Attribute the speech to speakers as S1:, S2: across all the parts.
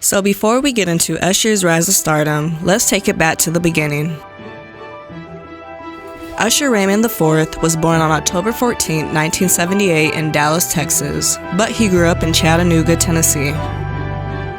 S1: So before we get into Usher's rise to stardom, let's take it back to the beginning. Usher Raymond IV was born on October 14, 1978 in Dallas, Texas, but he grew up in Chattanooga, Tennessee.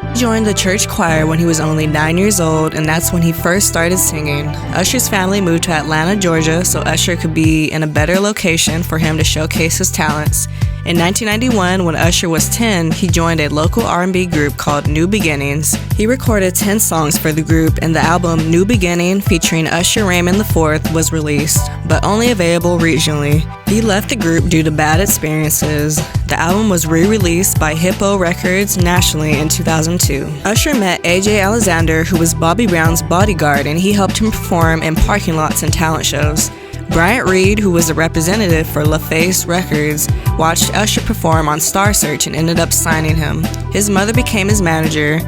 S1: He joined the church choir when he was only 9 years old, and that's when he first started singing. Usher's family moved to Atlanta, Georgia, so Usher could be in a better location for him to showcase his talents. In 1991, when Usher was 10, he joined a local R&B group called New Beginnings. He recorded 10 songs for the group, and the album New Beginning, featuring Usher Raymond IV, was released, but only available regionally. He left the group due to bad experiences. The album was re-released by Hippo Records nationally in 2002. Usher met A.J. Alexander, who was Bobby Brown's bodyguard, and he helped him perform in parking lots and talent shows. Bryant Reed, who was a representative for LaFace Records, watched Usher perform on Star Search and ended up signing him. His mother became his manager,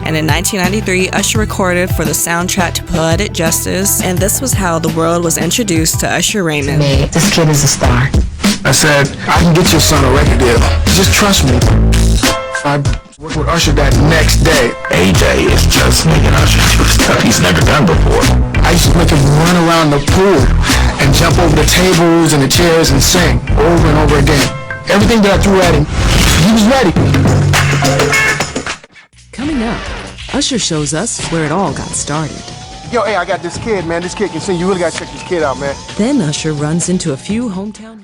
S1: and in 1993, Usher recorded for the soundtrack to Poetic Justice, and this was how the world was introduced to Usher Raymond.
S2: This kid is a star.
S3: I said, I can get your son a record deal. Just trust me. I worked with Usher that next day.
S4: AJ is just making Usher do stuff he's never done before.
S3: I used to make him run around the pool and jump over the tables and the chairs and sing over and over again. Everything that I threw at him, he was ready.
S5: Coming up, Usher shows us where it all got started.
S3: Yo, hey, I got this kid, man. This kid can sing. You really gotta check this kid out, man.
S5: Then Usher runs into a few hometown heroes.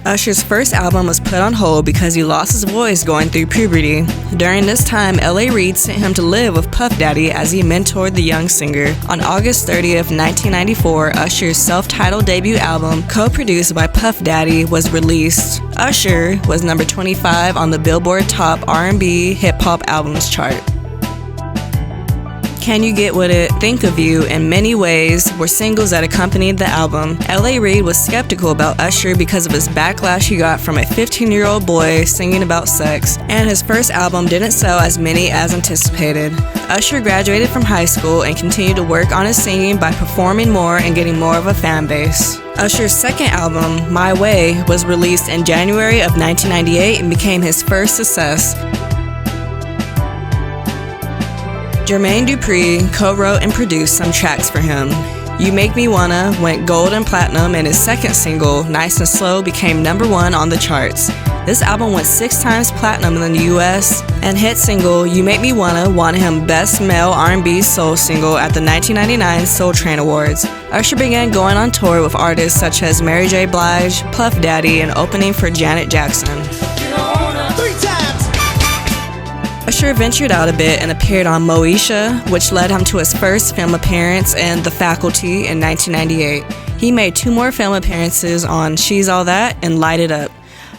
S1: Usher's first album was put on hold because he lost his voice going through puberty. During this time, L.A. Reid sent him to live with Puff Daddy as he mentored the young singer. On August 30th, 1994, Usher's self-titled debut album, co-produced by Puff Daddy, was released. Usher was number 25 on the Billboard Top R&B Hip Hop Albums chart. Can You Get With It, Think of You, and Many Ways were singles that accompanied the album. L.A. Reid was skeptical about Usher because of his backlash he got from a 15-year-old boy singing about sex, and his first album didn't sell as many as anticipated. Usher graduated from high school and continued to work on his singing by performing more and getting more of a fan base. Usher's second album, My Way, was released in January of 1998 and became his first success. Jermaine Dupri co-wrote and produced some tracks for him. You Make Me Wanna went gold and platinum, and his second single, Nice and Slow, became number 1 on the charts. This album went 6 times platinum in the US, and hit single You Make Me Wanna won him Best Male R&B Soul Single at the 1999 Soul Train Awards. Usher began going on tour with artists such as Mary J. Blige, Puff Daddy, and opening for Janet Jackson. Usher ventured out a bit and appeared on Moesha, which led him to his first film appearance in The Faculty in 1998. He made 2 more film appearances on She's All That and Light It Up.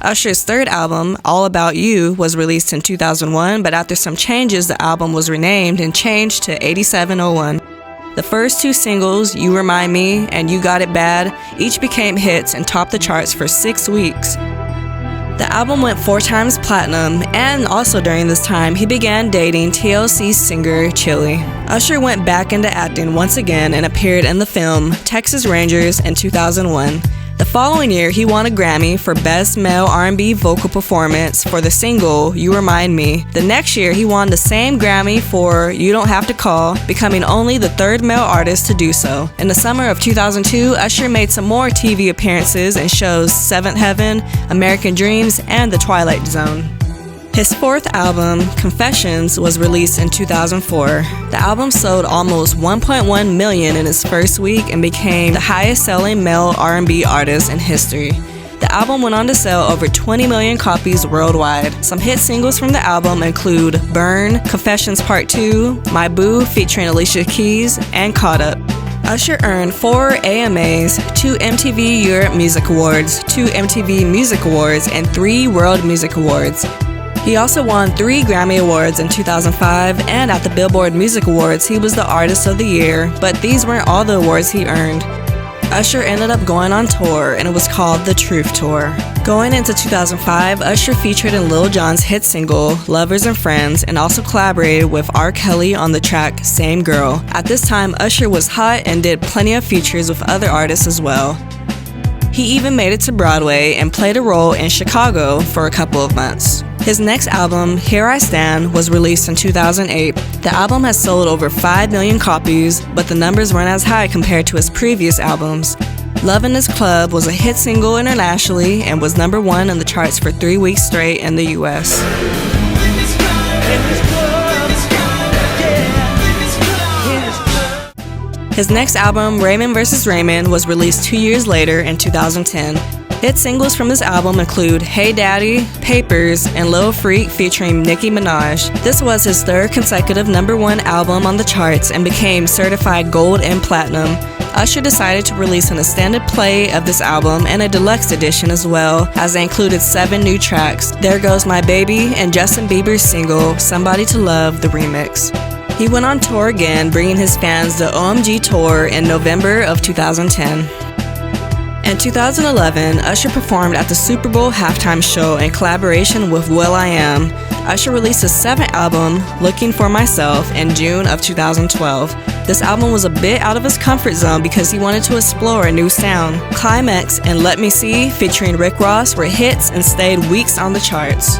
S1: Usher's third album, All About You, was released in 2001, but after some changes, the album was renamed and changed to 8701. The first 2 singles, You Remind Me and You Got It Bad, each became hits and topped the charts for 6 weeks. The album went 4 times platinum, and also during this time, he began dating TLC singer Chili. Usher went back into acting once again and appeared in the film Texas Rangers in 2001. The following year, he won a Grammy for Best Male R&B Vocal Performance for the single You Remind Me. The next year, he won the same Grammy for You Don't Have to Call, becoming only the 3rd male artist to do so. In the summer of 2002, Usher made some more TV appearances in shows Seventh Heaven, American Dreams, and The Twilight Zone. His 4th album, Confessions, was released in 2004. The album sold almost 1.1 million in its first week and became the highest-selling male R&B artist in history. The album went on to sell over 20 million copies worldwide. Some hit singles from the album include Burn, Confessions Part 2, My Boo featuring Alicia Keys, and Caught Up. Usher earned 4 AMAs, 2 MTV Europe Music Awards, 2 MTV Music Awards, and 3 World Music Awards. He also won 3 Grammy Awards in 2005, and at the Billboard Music Awards, he was the Artist of the Year, but these weren't all the awards he earned. Usher ended up going on tour, and it was called The Truth Tour. Going into 2005, Usher featured in Lil Jon's hit single, Lovers and Friends, and also collaborated with R. Kelly on the track Same Girl. At this time, Usher was hot and did plenty of features with other artists as well. He even made it to Broadway and played a role in Chicago for a couple of months. His next album, Here I Stand, was released in 2008. The album has sold over 5 million copies, but the numbers weren't as high compared to his previous albums. Love in This Club was a hit single internationally and was number 1 on the charts for 3 weeks straight in the US. His next album, Raymond vs. Raymond, was released 2 years later in 2010. Hit singles from this album include Hey Daddy, Papers, and Lil Freak featuring Nicki Minaj. This was his 3rd consecutive number 1 album on the charts and became certified gold and platinum. Usher decided to release an extended play of this album and a deluxe edition as well, as they included 7 new tracks, There Goes My Baby and Justin Bieber's single, Somebody to Love, the remix. He went on tour again, bringing his fans the OMG Tour in November of 2010. In 2011, Usher performed at the Super Bowl halftime show in collaboration with will.i.am. Usher released his 7th album, Looking for Myself, in June of 2012. This album was a bit out of his comfort zone because he wanted to explore a new sound. Climax and Let Me See, featuring Rick Ross, were hits and stayed weeks on the charts.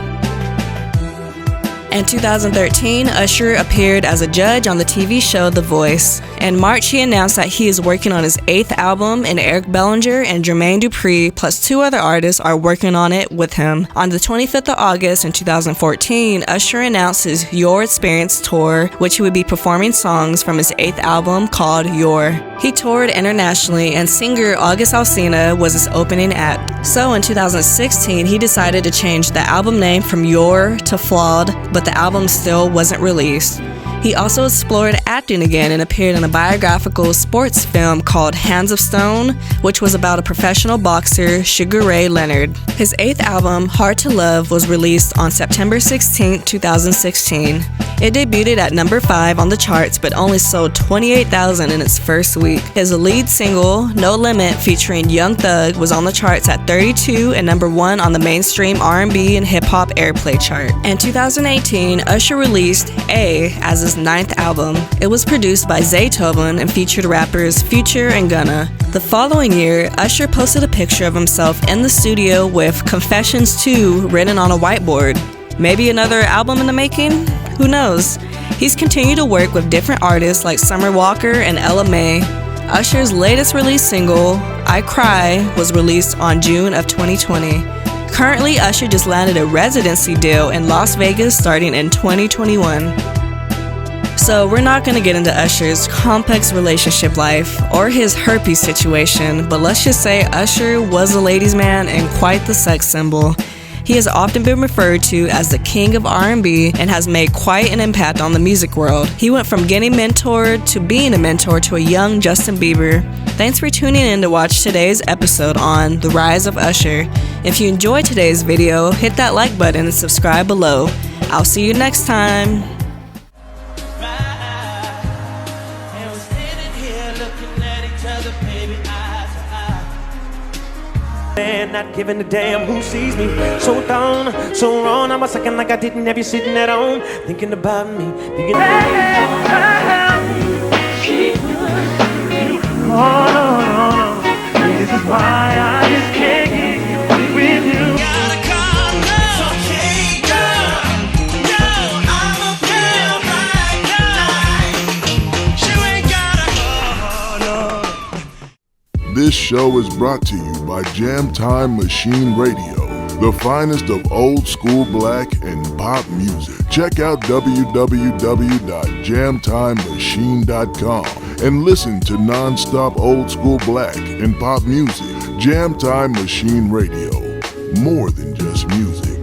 S1: In 2013, Usher appeared as a judge on the TV show The Voice. In March, he announced that he is working on his 8th album, and Eric Bellinger and Jermaine Dupri, plus 2 other artists, are working on it with him. On the 25th of August in 2014, Usher announced his Your Experience tour, which he would be performing songs from his 8th album called Your. He toured internationally, and singer August Alsina was his opening act. So in 2016, he decided to change the album name from Your to Flawed, but the album still wasn't released. He also explored acting again and appeared in a biographical sports film called Hands of Stone, which was about a professional boxer, Sugar Ray Leonard. His 8th album, Hard to Love, was released on September 16, 2016. It debuted at number 5 on the charts, but only sold 28,000 in its first week. His lead single, No Limit, featuring Young Thug, was on the charts at 32 and number 1 on the mainstream R&B and hip-hop airplay chart. In 2018, Usher released A as his 9th album. It was produced by Zaytoven and featured rappers Future and Gunna. The following year, Usher posted a picture of himself in the studio with Confessions 2 written on a whiteboard. Maybe another album in the making? Who knows? He's continued to work with different artists like Summer Walker and Ella Mai. Usher's latest released single, I Cry, was released on June of 2020. Currently, Usher just landed a residency deal in Las Vegas starting in 2021. So we're not going to get into Usher's complex relationship life or his herpes situation, but let's just say Usher was a ladies' man and quite the sex symbol. He has often been referred to as the king of R&B and has made quite an impact on the music world. He went from getting mentored to being a mentor to a young Justin Bieber. Thanks for tuning in to watch today's episode on The Rise of Usher. If you enjoyed today's video, hit that like button and subscribe below. I'll see you next time.
S2: Not giving a damn who sees me. So down, so wrong. I'm a second like I didn't have you sitting at home thinking about me. Oh, no. This is why I just can't get with you. Gotta calm down. Okay, girl. No, I'm a girl right now. You ain't gotta.
S6: This show is brought to you by Jam Time Machine Radio, the finest of old school black and pop music. Check out www.jamtimemachine.com and listen to non-stop old school black and pop music. Jam Time Machine Radio, more than just music.